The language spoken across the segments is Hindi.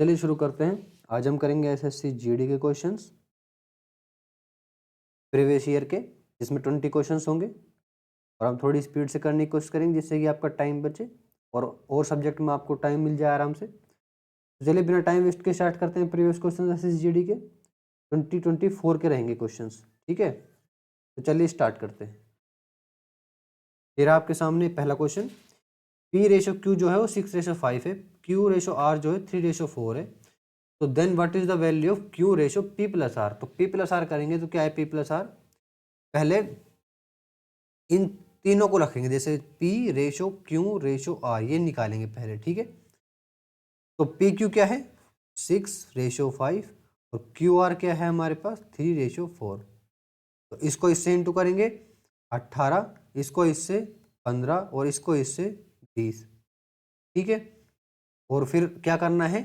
चलिए शुरू करते हैं। आज हम करेंगे एसएससी जीडी के क्वेश्चंस प्रीवियस ईयर के, जिसमें 20 क्वेश्चंस होंगे और हम थोड़ी स्पीड से करने की कोशिश करेंगे जिससे कि आपका टाइम बचे और सब्जेक्ट में आपको टाइम मिल जाए आराम से। तो चलिए बिना टाइम वेस्ट के स्टार्ट करते हैं। प्रीवियस क्वेश्चन एसएससी जीडी के 2024 के रहेंगे क्वेश्चंस, ठीक है। तो चलिए स्टार्ट करते हैं। फिर आपके सामने पहला क्वेश्चन, पी रेशो क्यू जो है वो 6:5 है, क्यू रेशो आर जो है 3:4 है। तो then what is the value of q ratio p plus r. तो पी प्लस आर करेंगे तो क्या है पी प्लस आर, पहले इन तीनों को रखेंगे, जैसे p ratio q ratio r ये निकालेंगे पहले, ठीक है। तो पी क्यू क्या है 6:5 और क्यू आर क्या है हमारे पास 3:4। तो इसको इससे इंटू करेंगे 18, इसको इससे 15 और इसको इससे 20, ठीक है। और फिर क्या करना है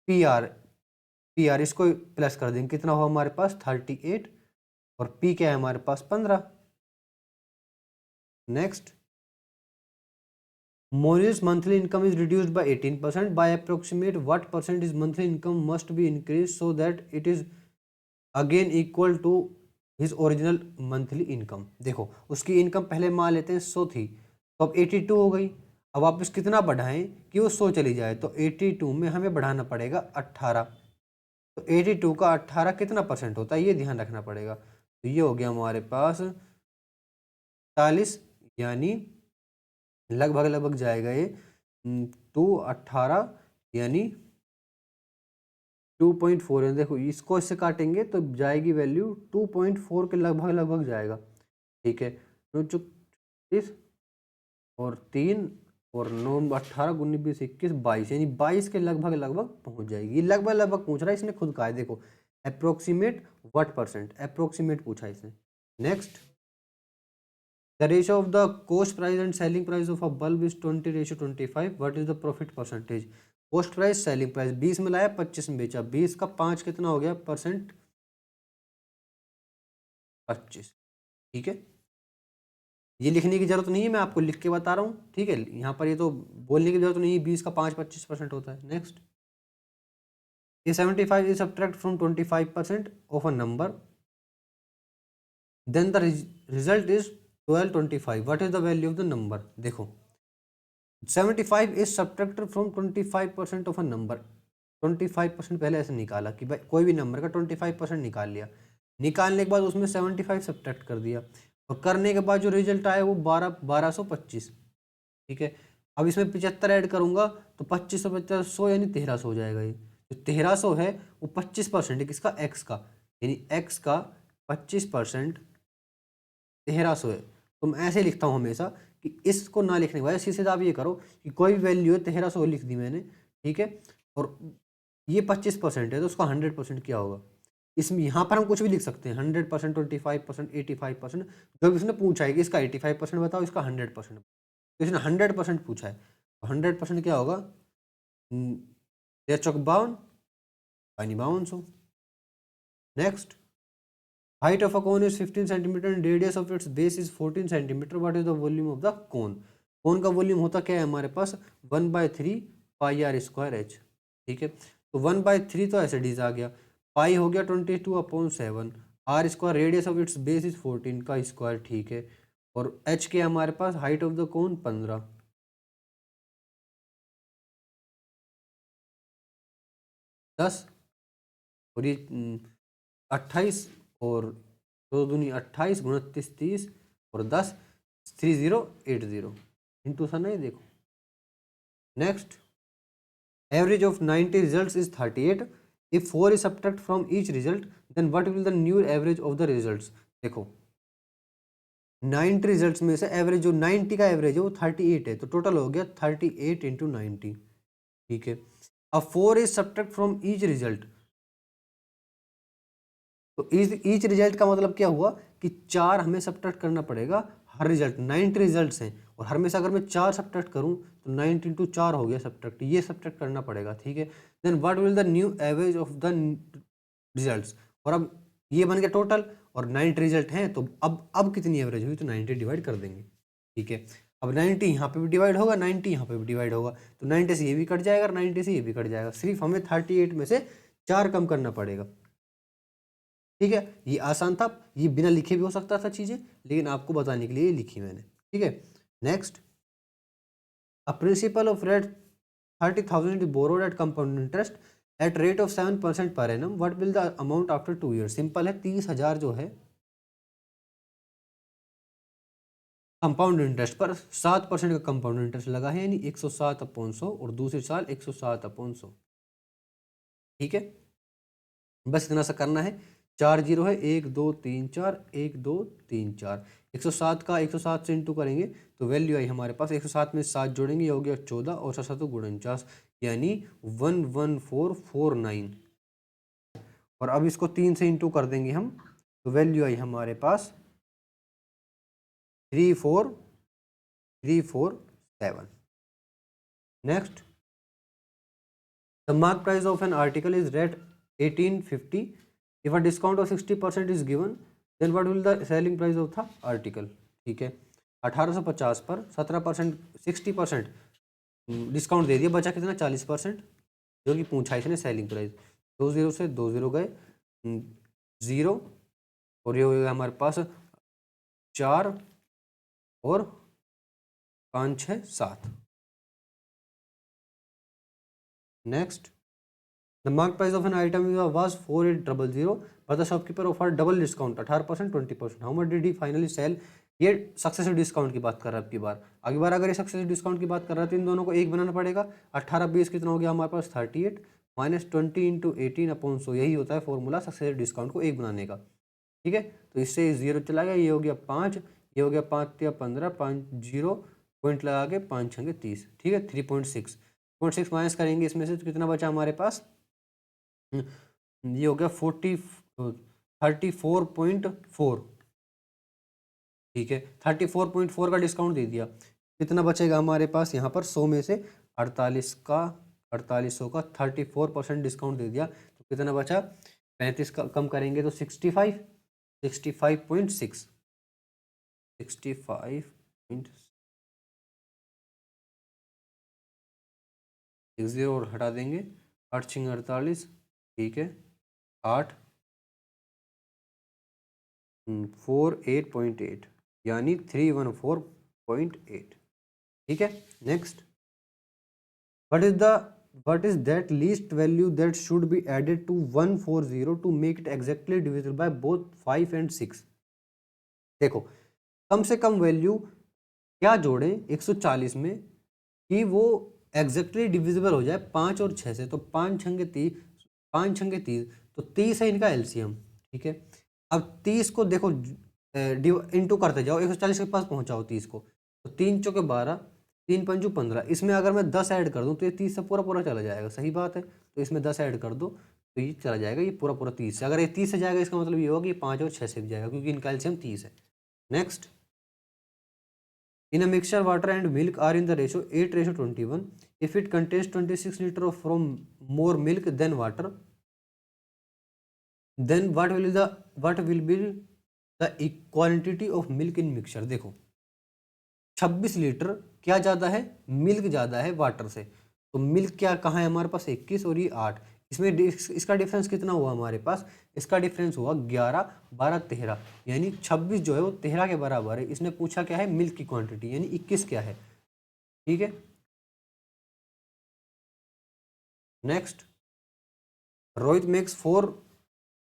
पी आर इसको प्लस कर देंगे, कितना हो हमारे पास 38 और पी क्या है हमारे पास 15। Next, Moni's monthly income is reduced by 18%. By approximate what percent is monthly income must be increased so that it is again equal to his original monthly income। देखो उसकी इनकम पहले मान लेते हैं 100 थी, तो अब 82 हो गई। अब वापस कितना बढ़ाएं कि वो 100 चली जाए, तो 82 में हमें बढ़ाना पड़ेगा 18। तो 82 का 18 कितना परसेंट होता है ये ध्यान रखना पड़ेगा। तो ये हो गया हमारे पास 40, यानी लगभग जाएगा ये 218 यानी 2.4 है। देखो इसको इससे काटेंगे तो जाएगी वैल्यू 2.4 के लगभग जाएगा, ठीक है। 9 और 3 और 9 18 19 20 21 22 यानी 22 के लगभग पहुंच जाएगी। लगभग पूछ रहा है, इसने खुद कहा है। देखो अप्रोक्सीमेट व्हाट परसेंट, अप्रोक्सीमेट पूछा है इसने। Next, the ratio of the cost price and selling price of a bulb is 20:25. What is the profit percentage? cost price selling price 20 में लाया 25 में बेचा, 20 का 5 कितना हो गया परसेंट 25, ठीक है। ये लिखने की जरूरत नहीं है, मैं आपको लिख के बता रहा हूँ, ठीक है। यहाँ पर ये तो बोलने की जरूरत नहीं है, 20 का 5 25% होता है। नेक्स्ट, ये 75 is subtract from 25% of a number, then the result is 1225. What is the value of the number? देखो 75 is subtracted from 25% of a number। 25% पहले ऐसे निकाला कि भाई कोई भी नंबर का 25% निकाल लिया, निकालने के बाद उसमें 75 सब्ट्रैक्ट कर दिया और करने के बाद जो रिजल्ट आया वो 1225, ठीक है। अब इसमें 75 ऐड करूंगा तो 25 यानी 1300 हो जाएगा। ये जो 1300 है वो 25% है किसका, एक्स का, यानी एक्स का 25% 1300 है। तो मैं ऐसे लिखता हूँ हमेशा कि इसको ना लिखने के बाद सीधे आप ये करो कि कोई भी वैल्यू है 1300 लिख दी मैंने, ठीक है। और ये 25% है तो उसका 100% क्या होगा। इसमें यहाँ पर हम कुछ भी लिख सकते हैं, 100%, 25%, 85%, जो भी उसने पूछा है कि इसका 85% बताओ, इसका 100%। तो इसने 100% पूछा है, तो 100% क्या होगा 52 5200। Next, height of a cone is 15 centimeter and radius of its base is 14 centimeter. What is the volume of the cone? cone का वॉल्यूम होता क्या है हमारे पास 1/3 पाई आर स्क्वायर एच, ठीक है। तो 1/3 तो ऐसे डीज आ गया, पाई हो गया 22/7, r square radius of its base is 14 का स्क्वायर, ठीक है। और एच के हमारे पास हाइट ऑफ द कोन 15, 10 और ये 28 और 2 दूनी 28 29 30 और 10 3080 इंटू सा नहीं। देखो next, average of 90 results is 38। If 4 is subtract from each result then what will the new average of the results. देखो 90 रिजल्ट्स में से एवरेज जो 90 का एवरेज है वो 38 है, तो टोटल हो गया 38 इंटू 90, ठीक है। अब 4 is subtract from each result, तो ईच रिजल्ट का मतलब क्या हुआ कि 4 हमें सब्ट्रैक्ट करना पड़ेगा हर रिजल्ट। 90 रिजल्ट्स हैं और हर में से अगर मैं 4 सब्ट्रैक्ट करूं तो 90 इंटू 4 हो गया सब्ट्रैक्ट, ये सब्ट्रैक्ट करना पड़ेगा, ठीक है। Then what will the new average of the results. और अब ये बन गया टोटल और 90 रिजल्ट हैं, तो अब कितनी एवरेज हुई तो 90 डिवाइड कर देंगे, ठीक है। अब 90 यहाँ पे भी डिवाइड होगा, 90 यहाँ पे भी डिवाइड होगा, तो 90 से ये भी कट जाएगा और 90 से ये भी कट जाएगा। सिर्फ हमें 38 में से 4 कम करना पड़ेगा। ठीक है, ये आसान था, ये बिना लिखे भी हो सकता था चीज़ें, लेकिन आपको बताने के लिए ये लिखी मैंने। ठीक है, next, a principle of rate 30,000 is borrowed at compound interest at rate of 7% per annum. What will the amount after 2 years? Simple है, 30,000 जो है कंपाउंड इंटरेस्ट पर 7% का कंपाउंड इंटरेस्ट लगा है, यानी 107/100, और दूसरे साल 107/100। ठीक है, बस इतना सा करना है। 4 जीरो है, 1 2 3 4, 1 2 3 4, 107 का 107 से इंटू करेंगे तो वैल्यू आई हमारे पास 107 में 7 जोड़ेंगे, ये हो गया 14 और 7 49, यानी 11449। और अब इसको 3 से इंटू कर देंगे हम, तो वैल्यू आई हमारे पास 34347। Next, the mark price of an article is rate 1850। If a discount of 60% is given, then what will the selling price of the article. ठीक है, 1850 पर 17% 60% डिस्काउंट दे दिया, बचा कितना 40%, जो कि पूछा इसने सेलिंग प्राइस। 2 जीरो से 2 जीरो गए, 0, और ये हो गया हमारे पास 4 और 5 6 7। Next, the mark price of an item was 4800, but the shopkeeper offer double discount 18% 20%। How much did he finally sell. ये सक्सेसिव डिस्काउंट की बात कर रहा है। अगली बार अगर ये सक्सेसिव डिस्काउंट की बात कर रहा है तो इन दोनों को एक बनाना पड़ेगा। 18 20 कितना हो गया हमारे पास 38 माइनस 20 इंटू 18/100, यही होता है फॉर्मूला सक्सेसिव डिस्काउंट को एक बनाने का। ठीक है, तो इससे 0 चला गया, ये हो गया 5, ये हो गया 5 या 15, 5 0 पॉइंट लगा के 5 6 30। ठीक है, 3.6 माइनस करेंगे इसमें से तो कितना बचा हमारे पास, ये हो गया 34.4। ठीक है, 34.4 का डिस्काउंट दे दिया, कितना बचेगा हमारे पास यहाँ पर 100 में से 4800 का 34% डिस्काउंट दे दिया, तो कितना बचा 35 का कम करेंगे तो 65 65.6 0 और हटा देंगे, 8 6 48। ठीक है, 8 48.8, यानी 314.8। ठीक है, next, what is that least value that should be added to 140 to make it exactly divisible by both 5 and 6। देखो, कम से कम वैल्यू क्या जोड़े 140 में कि वो एग्जैक्टली डिविजिबल हो जाए 5 और 6 से। तो 5 छंगे 30, 5 छंगे 30, तो 30 है इनका एलसीएम। ठीक है, अब 30 को देखो इंटू करते जाओ, 140 के पास पहुंचाओ 30 को, तो 3 चौके 12, 3 पंजू 15, इसमें अगर मैं 10 ऐड कर दूं तो ये 30 से पूरा पूरा चला जाएगा। सही बात है, तो इसमें 10 ऐड कर दो तो ये चला जाएगा, ये पूरा पूरा 30 से। अगर ये 30 से जाएगा इसका मतलब ये होगा कि 5 और 6 से भी जाएगा, क्योंकि इनका एलसीएम 30 है। Next, in a mixture, water and milk are in the ratio 8:21. If it contains 26 liter of from more milk than water, then what will be the quantity of milk in mixture। देखो, 26 लीटर क्या ज़्यादा है, मिल्क ज़्यादा है वाटर से। तो मिल्क क्या कहाँ है हमारे पास 21 और ये 8, इसमें इसका डिफरेंस कितना हुआ हमारे पास, इसका डिफरेंस हुआ 11 12 13, यानी 26 जो है वो 13 के बराबर है। इसने पूछा क्या है, मिल्क की क्वांटिटी, यानी 21 क्या है। ठीक है, next, Rohit makes 4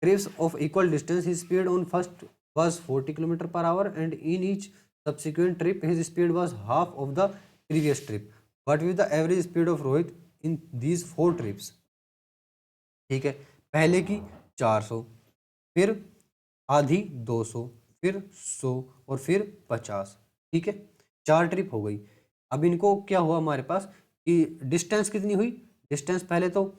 trips of equal distance. His speed on first was 40 km/h and in each subsequent trip his speed was half of the previous trip. What was the average speed of Rohit in these 4 trips? ठीक है, पहले की 400, फिर आधी 200, फिर 100 और फिर 50। ठीक है, 4 ट्रिप हो गई। अब इनको क्या हुआ हमारे पास कि डिस्टेंस कितनी हुई, डिस्टेंस पहले तो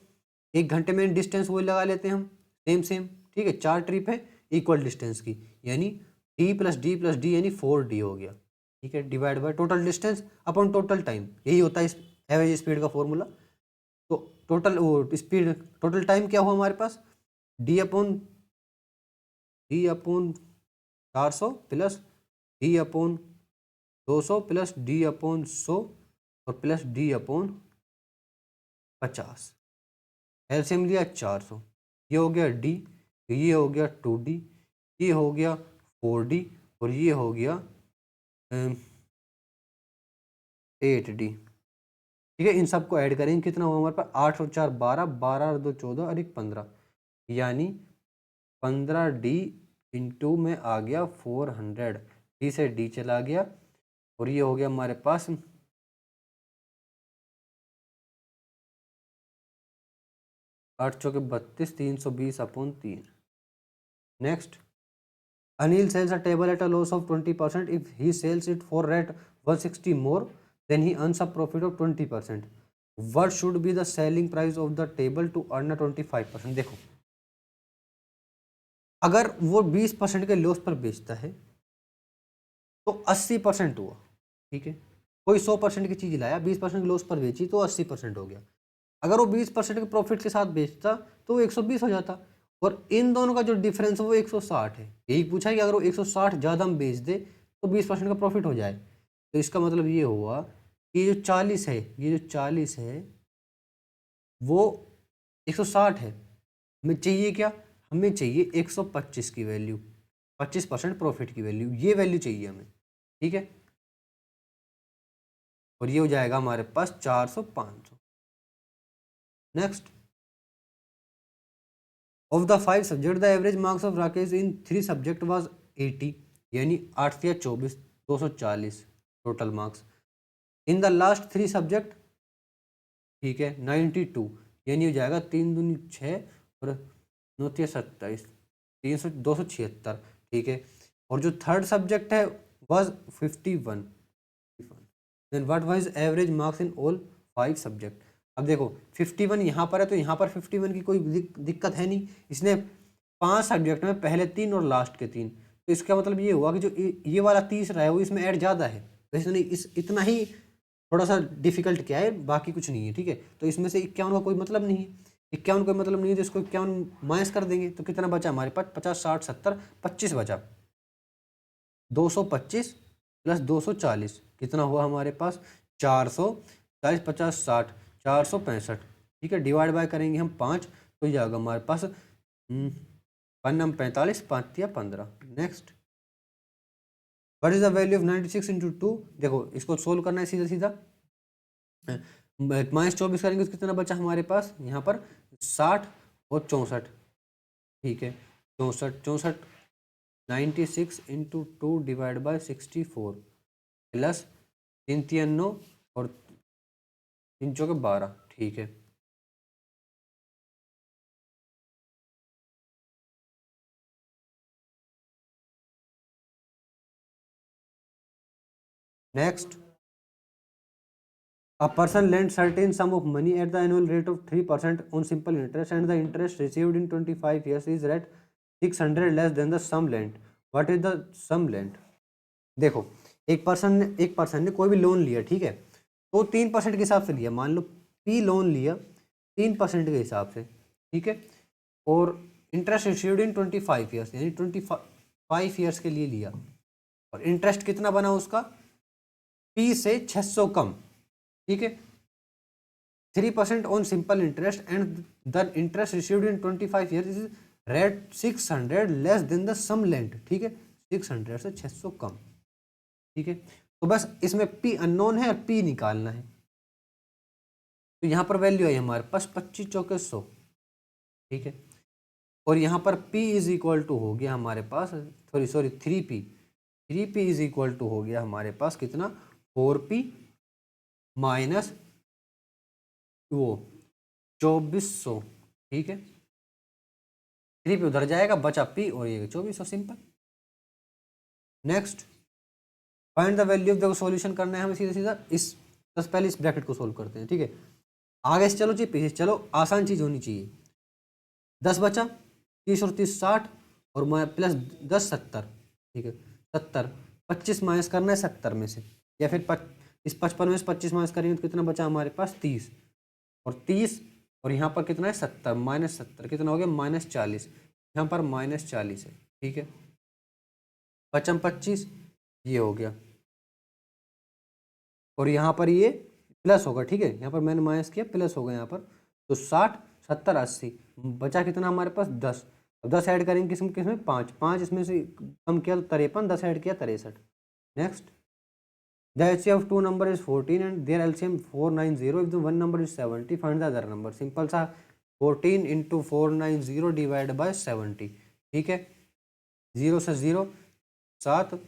1 घंटे में डिस्टेंस वही लगा लेते हैं हम, सेम। ठीक है, 4 ट्रिप है इक्वल डिस्टेंस की, यानी d + d + d यानी 4d हो गया। ठीक है, divide by total distance upon total time, यही होता है इस एवरेज स्पीड का फॉर्मूला। तो टोटल स्पीड, टोटल टाइम क्या हुआ हमारे पास, d upon 400 plus d upon 200 plus D upon 100 और प्लस डी अपॉन 50। एलसीएम लिया 400, ये हो गया डी, ये हो गया 2D, ये हो गया 4D और ये हो गया 8D। ठीक है, इन सबको ऐड करेंगे, कितना हुआ हमारे पास 8 और 4 12, 12 और 2 14 और 1 15, यानी 15D इंटू में आ गया 400। डी से डी चला गया और ये हो गया हमारे पास 8 चौके 32, 320 upon 3। Next, Anil sells a table at a loss of 20%. If he sells it for rate 160 more, then he earns a profit of 20%. What should be the selling price of the table to earn a 25%? देखो, अगर वो 20% के लॉस पर बेचता है तो 80% हुआ। ठीक है, कोई 100% की चीज लाया, 20% के लॉस पर बेची तो 80% हो गया। अगर वो 20% के प्रॉफिट के साथ बेचता तो वो 120 हो जाता, और इन दोनों का जो डिफरेंस है वो 160 है। यही पूछा कि अगर वो 160 ज़्यादा हम बेच दे तो 20% का प्रॉफिट हो जाए। तो इसका मतलब ये हुआ कि ये जो 40 है, ये जो 40 है वो 160 है। हमें चाहिए क्या? हमें चाहिए 125 की वैल्यू, 25% प्रॉफिट की वैल्यू, ये वैल्यू चाहिए हमें। ठीक है, और ये हो जाएगा हमारे पास 400 500। Next, of the 5 subject the average marks of Rakesh in 3 subject was 80, यानी 8 या 24 240 total marks. In the last 3 subject, ठीक है, 92, यानी हो जाएगा 3 दूनी 6 और 9 तिया 27, 300 276। ठीक है, और जो थर्ड सब्जेक्ट है was 51। Then what was average marks in all 5 subject. अब देखो 51 यहाँ पर है तो यहाँ पर 51 की कोई दिक्कत है नहीं, इसने 5 सब्जेक्ट में पहले 3 और लास्ट के 3, तो इसका मतलब ये हुआ कि जो ये वाला तीसरा है वो इसमें ऐड ज़्यादा है, तो इसने इतना ही थोड़ा सा डिफिकल्ट किया है, बाकी कुछ नहीं है। ठीक है, तो इसमें से 51 का कोई मतलब नहीं है, 51 कोई मतलब नहीं है, तो इसको 51 माइनस कर देंगे तो कितना बचा हमारे पास? 50 60 70 25 बचा। 225 प्लस 240 कितना हुआ हमारे पास? 440 50 60 465। ठीक है, डिवाइड बाय करेंगे हम 5 तो ये आएगा हमारे पास 45 5 या 15। Next, what is the value of 96 into 2? देखो इसको सोल्व करना है सीधा सीधा, -24 करेंगे तो कितना बचा हमारे पास यहाँ पर? 60 और 64। ठीक है, 64 96 इंटू 2 डिवाइड बाय 64 प्लस 3 3 9 और 3 चौके 12। ठीक है, next, a person lends certain sum of money at the annual rate of 3% on simple interest, and the interest received in 25 years is at 600 less than the sum lent. What is the sum lent? देखो, एक पर्सन ने कोई भी लोन लिया, ठीक है, तो 3% के हिसाब से लिया, मान लो पी लोन लिया 3% के हिसाब से। ठीक है, और इंटरेस्ट रिसीव्ड इन 25 ईयर्स, यानी 25 ईयर्स के लिए लिया, और इंटरेस्ट कितना बना उसका? पी से 600 कम। ठीक है, 3% on simple interest and the interest received in 25 years is rate 600 less than the sum lent. ठीक है, 600 से 600 कम। ठीक है, तो बस इसमें पी अननोन है और पी निकालना है, तो यहाँ पर वैल्यू आई हमारे पास 25 चौके 100। ठीक है, और यहाँ पर P इज इक्वल टू हो गया हमारे पास, sorry 3P is equal to हो गया हमारे पास कितना? 4P माइनस वो 2400। ठीक है, 3P उधर जाएगा, बचा P और ये 2400, simple. Next, find the value of, देखो सॉल्यूशन करना है हमें सीधा सीधा, इस बस पहले इस ब्रैकेट को सोल्व करते हैं। ठीक है, आगे से चलो चाहिए पीछे चलो, आसान चीज होनी चाहिए। 10 बचा, 30 और 30 60 और प्लस 10 70। ठीक है, 70, 25 माइनस करना है 70 में से, या फिर इस 55 में से 25 माइनस करेंगे तो कितना बचा हमारे पास? 30, और 30 और यहाँ पर कितना है? 70 माइनस 70 कितना हो गया? -40, यहाँ पर -40 है। ठीक है, 55 25 ये हो गया, और यहाँ पर ये प्लस होगा, ठीक है, यहाँ पर मैंने माइनस किया, प्लस होगा यहाँ पर। तो 60, 70, 80, बचा कितना हमारे पास 10। अब 10 ऐड करेंगे किसमें किसमें 5, 5 इसमें से कम किया तो 53, 10 ऐड किया 63। Next, the HCF of two number is 14 and their LCM 490. If the one number is 70, find the other number. Simple सा 14 इंटू 490 डिवाइड बाय 70, ठीक है, 0 से 0 7,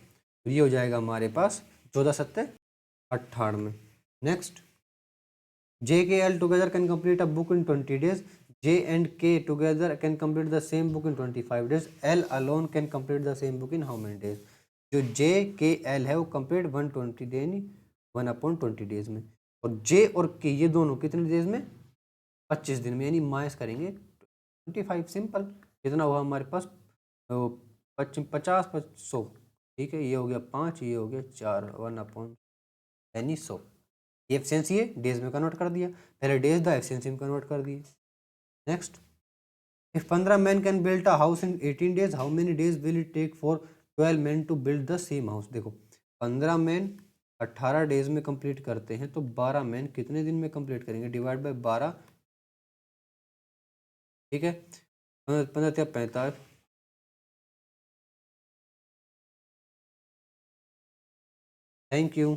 ये हो जाएगा हमारे पास 14 सत्ते 98। Next, J K L together can complete a book in 20 days. J and K together can complete the same book in 25 days. L alone can complete the same book in how many days? जो J K L है वो कंप्लीट 120 डे यानी 1/20 डेज में, और J और K ये दोनों कितने डेज में 25 दिन में, यानी माइनस करेंगे 25। सिंपल, कितना हुआ हमारे पास 50 100, ठीक है, ये हो गया 5, ये हो गया 4, 1/, यानी 100। ये एफिशिएंसी है, डेज में कन्वर्ट कर दिया, पहले डेज था एफिशिएंसी में कन्वर्ट कर दिए। Next, if 15 man can build a house in 18 days, how many days will it take for 12 man to build the same house. देखो 15 मैन 18 डेज में कंप्लीट करते हैं, तो 12 मैन कितने दिन में कंप्लीट करेंगे, डिवाइड बाय 12, ठीक है, 15 या 45। Thank you.